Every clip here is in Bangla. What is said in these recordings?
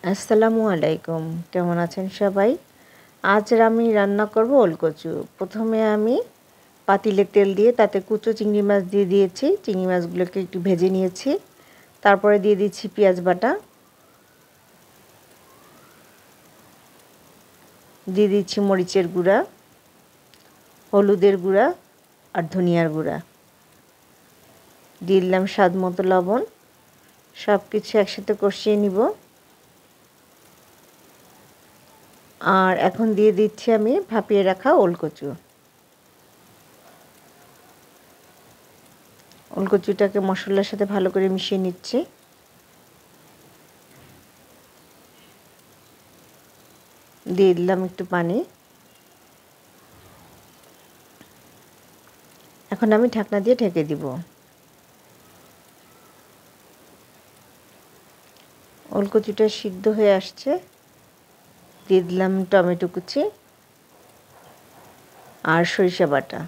আসসালামু আলাইকুম, কেমন আছেন সবাই? আজ আমি রান্না করব ওলকচু। প্রথমে আমি পাতিলে তেল দিয়ে তাতে কুচো চিংড়ি মাছ দিয়ে দিয়েছি। চিংড়ি মাছগুলোকে একটু ভেজে নিয়েছি। তারপরে দিয়ে দিচ্ছি পেঁয়াজ বাটা, দিয়ে দিচ্ছি মরিচের গুঁড়া, হলুদের গুঁড়া আর ধনিয়ার গুঁড়া, দিয়ে দিলাম স্বাদ মতো লবণ। সব কিছু একসাথে কষিয়ে নিব। আর এখন দিয়ে দিচ্ছি আমি ভাপিয়ে রাখা ওলকচু। ওলকচুটাকে মশলার সাথে ভালো করে মিশিয়ে নিচ্ছি। দিয়ে দিলাম একটু পানি। এখন আমি ঢাকনা দিয়ে ঢেকে দিব। ওলকচুটা সিদ্ধ হয়ে আসছে। দিয়ে দিলাম টমেটো কুচি আর সরিষা বাটা।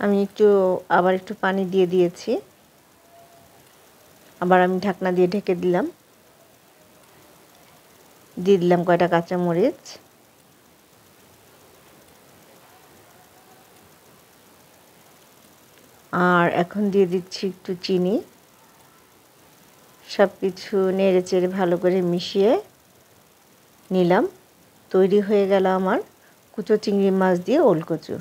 আমি আবার একটু পানি দিয়ে দিয়েছি। আবার আমি ঢাকনা দিয়ে ঢেকে দিলাম। দিয়ে দিলাম কয়টা কাঁচামরিচ। আর এখন দিয়ে দিচ্ছি একটু চিনি। সব কিছু নেড়ে চেড়ে ভালো করে মিশিয়ে নিলাম। তৈরি হয়ে গেল আমার কুচো চিংড়ি মাছ দিয়ে ওলকচু।